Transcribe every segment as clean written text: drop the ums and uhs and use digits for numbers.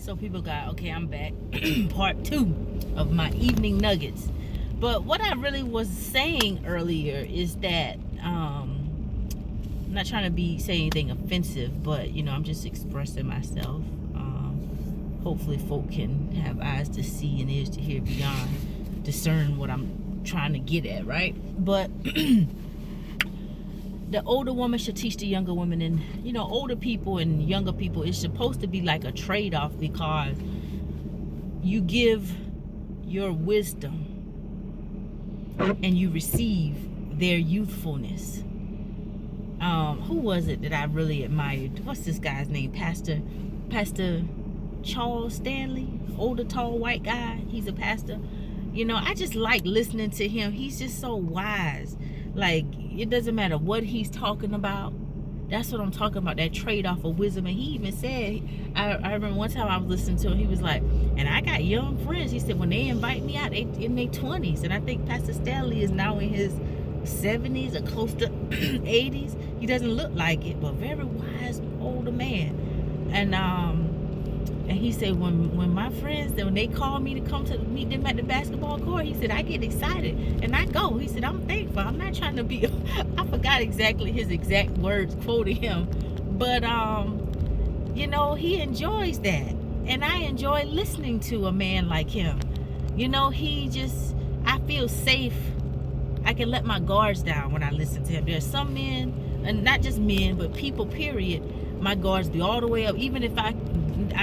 So people got, okay, I'm back. Part 2 of my evening nuggets. But what I really was saying earlier is that I'm not trying to say anything offensive, but I'm just expressing myself. Hopefully folk can have eyes to see and ears to hear beyond discern what I'm trying to get at, right? But the older woman should teach the younger women, and older people and younger people, it's supposed to be like a trade-off, because you give your wisdom and you receive their youthfulness. Who was it that I really admired? What's this guy's name? Pastor Charles Stanley, older tall white guy. He's a pastor. I just like listening to him. He's just so wise. Like, it doesn't matter what he's talking about. That's what I'm talking about, that trade-off of wisdom. And he even said, I remember one time I was listening to him, he was like, and I got young friends. He said, when they invite me out, they in their 20s. And I think Pastor Stanley is now in his 70s or close to 80s. He doesn't look like it, but very wise older man. And he said, when my friends, when they call me to come to meet them at the basketball court, he said, I get excited and I go. He said, I'm thankful. I'm not trying to be, I forgot exactly his exact words, quoting him. But, he enjoys that. And I enjoy listening to a man like him. I feel safe. I can let my guards down when I listen to him. There's some men, and not just men, but people, period, my guards be all the way up. Even if I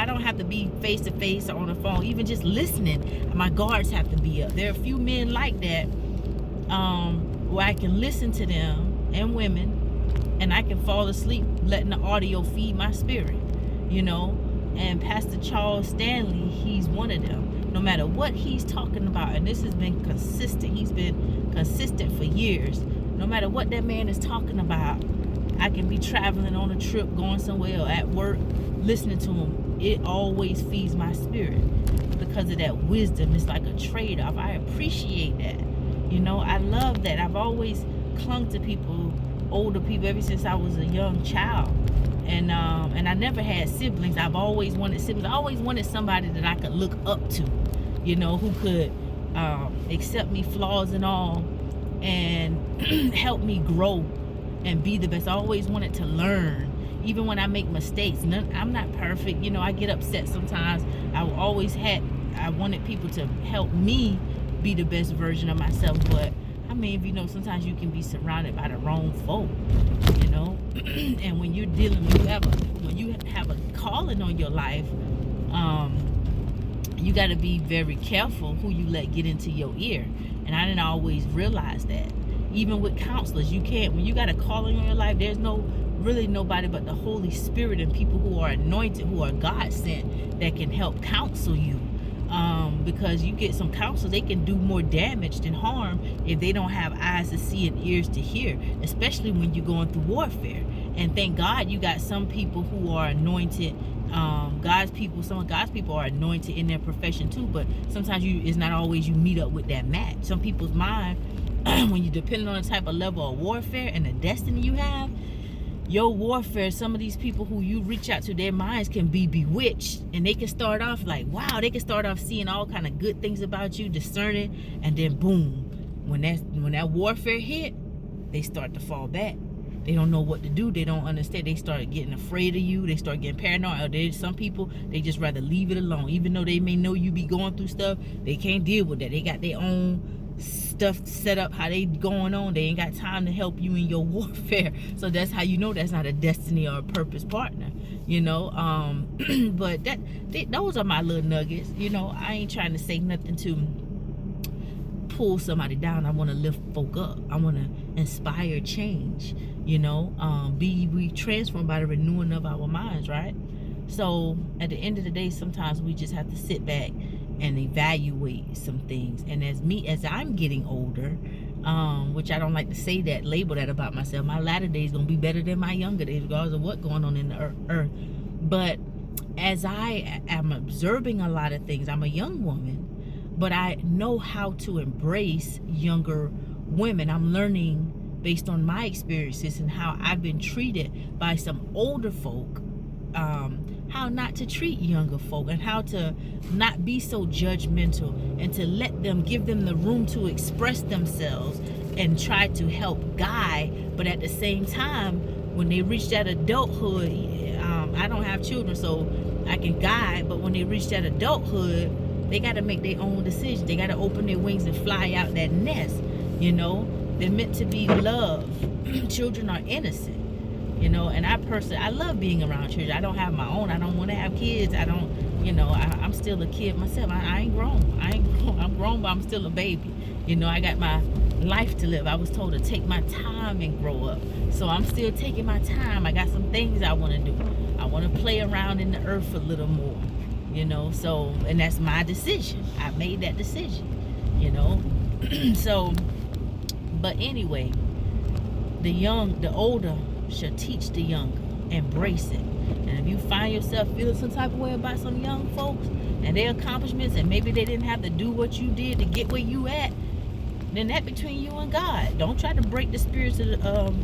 don't have to be face to face or on the phone, even just listening, my guards have to be up. There are a few men like that, where I can listen to them, and women, and I can fall asleep letting the audio feed my spirit, and Pastor Charles Stanley, he's one of them. No matter what he's talking about, and this has been consistent, he's been consistent for years. No matter what that man is talking about, I can be traveling on a trip, going somewhere, or at work, listening to him. It always feeds my spirit because of that wisdom. It's like a trade-off. I appreciate that. I love that. I've always clung to people, older people, ever since I was a young child. And I never had siblings. I've always wanted siblings. I always wanted somebody that I could look up to, who could accept me, flaws and all, and help me grow and be the best. I always wanted to learn. Even when I make mistakes, I'm not perfect. I get upset sometimes. I wanted people to help me be the best version of myself. But sometimes you can be surrounded by the wrong folk, and when you're when you have a calling on your life, you got to be very careful who you let get into your ear. And I didn't always realize that. Even with counselors, when you got a calling on your life, there's really nobody but the Holy Spirit and people who are anointed, who are God sent, that can help counsel you. Because you get some counselors, they can do more damage than harm if they don't have eyes to see and ears to hear, especially when you're going through warfare. And thank God you got some people who are anointed. Some of God's people are anointed in their profession too, but sometimes it's not always you meet up with that match. Some people's mind, when you depend on the type of level of warfare and the destiny you have, your warfare, some of these people who you reach out to, their minds can be bewitched, and they can start off like, wow, they can start off seeing all kind of good things about you, discerning, and then boom, when that warfare hit, they start to fall back. They don't know what to do. They don't understand. They start getting afraid of you. They start getting paranoid. Some people, they just rather leave it alone. Even though they may know you be going through stuff, they can't deal with that. They got their own stuff set up, how they going on. They ain't got time to help you in your warfare. So that's how you know that's not a destiny or a purpose partner, but those are my little nuggets. I ain't trying to say nothing to pull somebody down. I want to lift folk up. I want to inspire change, be transformed by the renewing of our minds, right? So at the end of the day, sometimes we just have to sit back and evaluate some things. And as I'm getting older, which I don't like to say that, label that about myself, my latter days gonna be better than my younger days, regardless of what's going on in the earth. But as I am observing a lot of things, I'm a young woman, but I know how to embrace younger women. I'm learning based on my experiences and how I've been treated by some older folk, how not to treat younger folk and how to not be so judgmental, and to give them the room to express themselves and try to help guide. But at the same time, when they reach that adulthood, I don't have children, so I can guide, but when they reach that adulthood, they got to make their own decisions. They got to open their wings and fly out that nest. They're meant to be loved. Children are innocent. And I love being around children. I don't have my own. I don't want to have kids. I'm still a kid myself. I ain't grown. I'm grown, but I'm still a baby. I got my life to live. I was told to take my time and grow up. So I'm still taking my time. I got some things I want to do. I want to play around in the earth a little more. So, and that's my decision. I made that decision. So, but anyway, the older shall teach the younger. Embrace it. And if you find yourself feeling some type of way about some young folks and their accomplishments, and maybe they didn't have to do what you did to get where you at, then that between you and God. Don't try to break the spirits of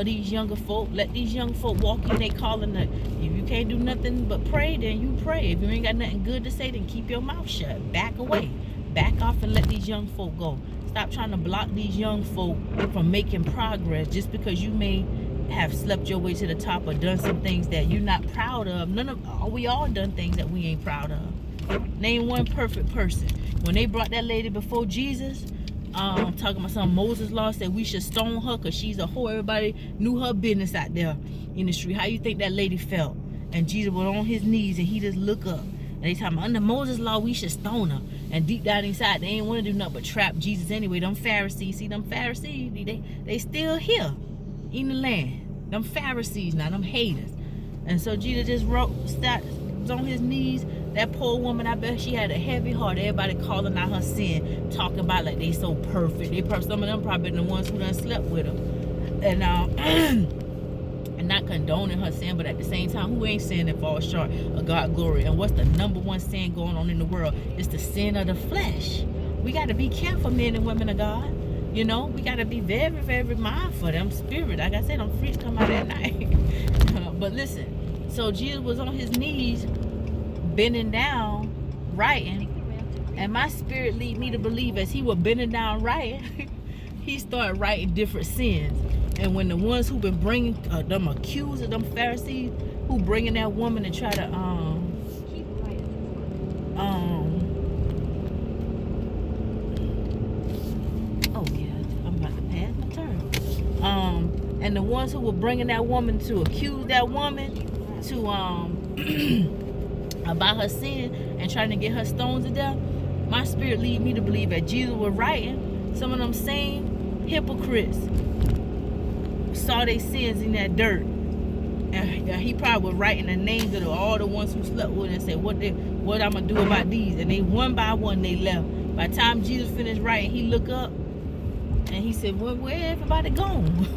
these younger folk. Let these young folk walk in their calling. If you can't do nothing but pray, then you pray. If you ain't got nothing good to say, then keep your mouth shut. Back away. Back off and let these young folk go. Stop trying to block these young folk from making progress just because you may have slept your way to the top or done some things that you're not proud of. We all done things that we ain't proud of. Name one perfect person. When they brought that lady before Jesus, talking about some Moses law said we should stone her because she's a whore. Everybody knew her business out there in the street. How you think that lady felt? And Jesus was on his knees and he just looked up. And they talking about under Moses law we should stone her. And deep down inside they ain't want to do nothing but trap Jesus anyway. Them Pharisees, they still here in the land. Them Pharisees now, them haters. And so Jesus just was on his knees. That poor woman, I bet she had a heavy heart. Everybody calling out her sin, talking about like they so perfect. Some of them probably been the ones who done slept with her. And and not condoning her sin, but at the same time, who ain't sin and fall short of God's glory? And what's the number one sin going on in the world? It's the sin of the flesh. We got to be careful, men and women of God. We got to be very, very mindful of them spirit. Like I said, them freaks come out at night. But listen, so Jesus was on his knees, bending down, writing, and my spirit lead me to believe as he was bending down writing, he started writing different sins. And when the ones who been bringing them accused of them Pharisees who bringing that woman and try to and the ones who were bringing that woman to accuse that woman to about her sin and trying to get her stoned to death, my spirit lead me to believe that Jesus was writing. Some of them same hypocrites saw their sins in that dirt, and he probably was writing the names of all the ones who slept with and said what I'm gonna do about these, and they one by one they left. By the time Jesus finished writing, he looked up and he said, well, where everybody gone?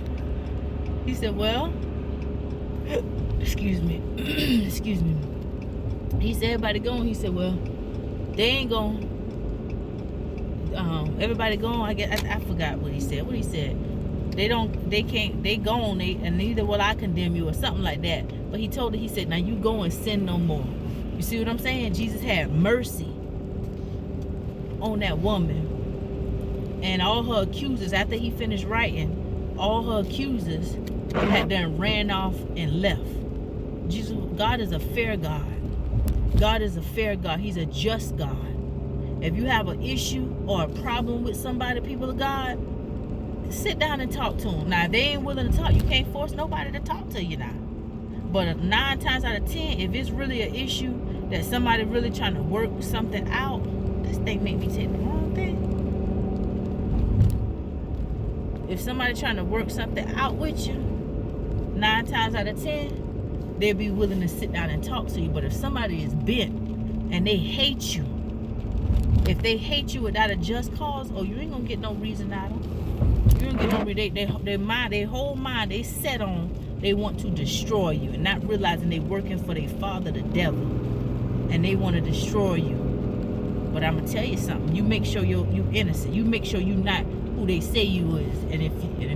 He said, well, excuse me. He said, everybody gone. He said, well, they ain't gone. Everybody gone. I forgot what he said. What he said? They can't, they gone, and neither will I condemn you or something like that. But he told her, he said, now you go and sin no more. You see what I'm saying? Jesus had mercy on that woman. And all her accusers, after he finished writing, all her accusers had done ran off and left. God is a fair God. God is a fair God. He's a just God. If you have an issue or a problem with somebody, people of God, sit down and talk to them. Now, if they ain't willing to talk, you can't force nobody to talk to you now. But 9 times out of 10, if it's really an issue that somebody really trying to work something out, this thing make me take the wrong thing. If somebody trying to work something out with you, 9 times out of 10, they'll be willing to sit down and talk to you. But if somebody is bent and they hate you, if they hate you without a just cause, oh, you ain't gonna get no reason out of them. You ain't gonna get their mind, their whole mind, they set on they want to destroy you, and not realizing they working for their father, the devil, and they want to destroy you. But I'm gonna tell you something. You make sure you innocent. You make sure you not who they say you is. And if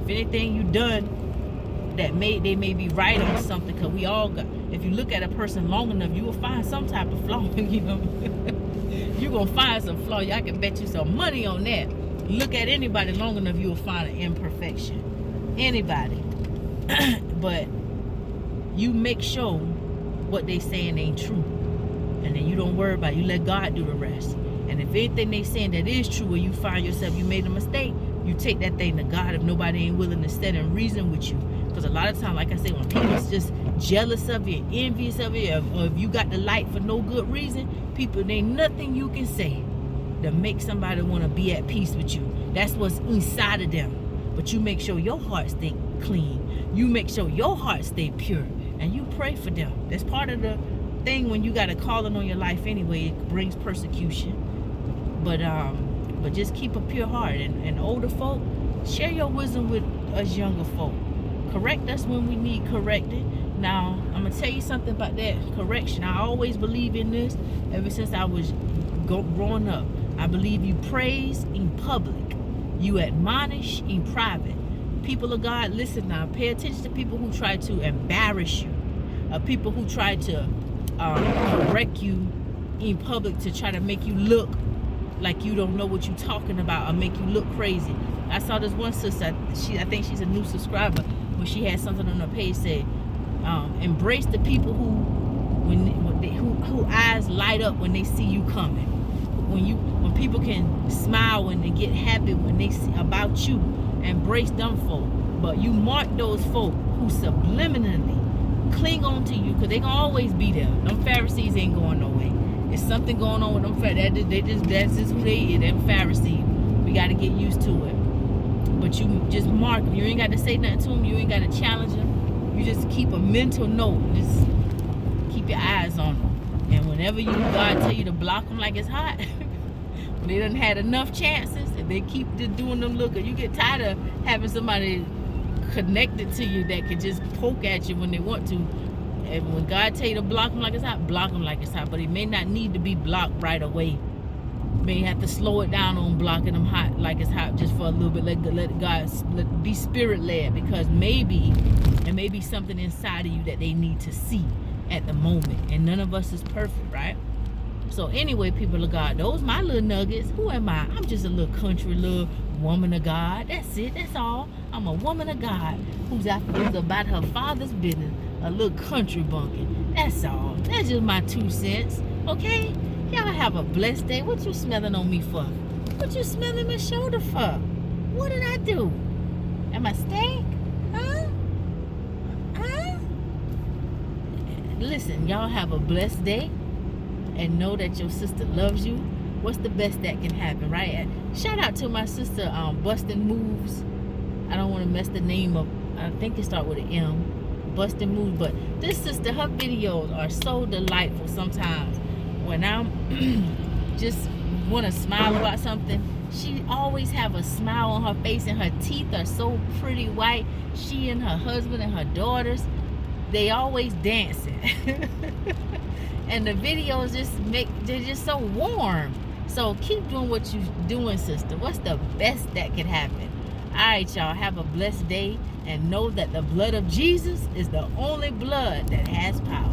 anything you done that they may be right on something, because we all got, if you look at a person long enough, you will find some type of flaw in them. You're going to find some flaw. I can bet you some money on that. Look at anybody long enough, you will find an imperfection. Anybody. But you make sure what they saying ain't true. And then you don't worry about it. You let God do the rest. And if anything they saying that is true, or you find yourself you made a mistake, you take that thing to God if nobody ain't willing to stand and reason with you. Because a lot of times, like I say, when people's just jealous of you, envious of you, or if you got the light for no good reason, people, there ain't nothing you can say to make somebody want to be at peace with you. That's what's inside of them. But you make sure your heart stay clean. You make sure your heart stay pure. And you pray for them. That's part of the thing when you got a calling on your life anyway. It brings persecution. But just keep a pure heart. And older folk, share your wisdom with us younger folk. Correct us when we need correcting. Now, I'm going to tell you something about that correction. I always believe in this ever since I was growing up. I believe you praise in public. You admonish in private. People of God, listen now. Pay attention to people who try to embarrass you. People who try to correct you in public to try to make you look like you don't know what you're talking about or make you look crazy. I saw this one sister, I think she's a new subscriber, when she had something on her page said, embrace the people who eyes light up when they see you coming. When people can smile when they get happy when they see about you, embrace them folk. But you mark those folk who subliminally cling on to you, because they gonna always be there. Them Pharisees ain't going no way. There's something going on with them Pharisees. That's just who they is. Them Pharisees. We got to get used to it. But you just mark them. You ain't got to say nothing to them. You ain't got to challenge them. You just keep a mental note. Just keep your eyes on them. And whenever God tell you to block them like it's hot, when they done had enough chances, and they keep just doing them look, you get tired of having somebody connected to you that can just poke at you when they want to. And when God tell you to block them like it's hot, block them like it's hot. But it may not need to be blocked right away. May have to slow it down on blocking them hot like it's hot just for a little bit. Let God be spirit led, because maybe something inside of you that they need to see at the moment. And none of us is perfect, right? So anyway, people of God, those my little nuggets. Who am I? I'm just a little country little woman of God. That's it. That's all. I'm a woman of God who's about her father's business. A little country bumpkin. That's all. That's just my 2 cents. Okay? Y'all have a blessed day. What you smelling on me for? What you smelling my shoulder for? What did I do? Am I stank? Huh? Listen, y'all have a blessed day. And know that your sister loves you. What's the best that can happen, right? Shout out to my sister, Bustin' Moves. I don't want to mess the name up. I think it starts with an M. Bustin' Moves. But this sister, her videos are so delightful sometimes. When I'm just want to smile about something, she always have a smile on her face, and her teeth are so pretty white. She and her husband and her daughters, they always dancing. And the videos they're just so warm. So keep doing what you're doing, sister. What's the best that can happen? All right, y'all, have a blessed day, and know that the blood of Jesus is the only blood that has power.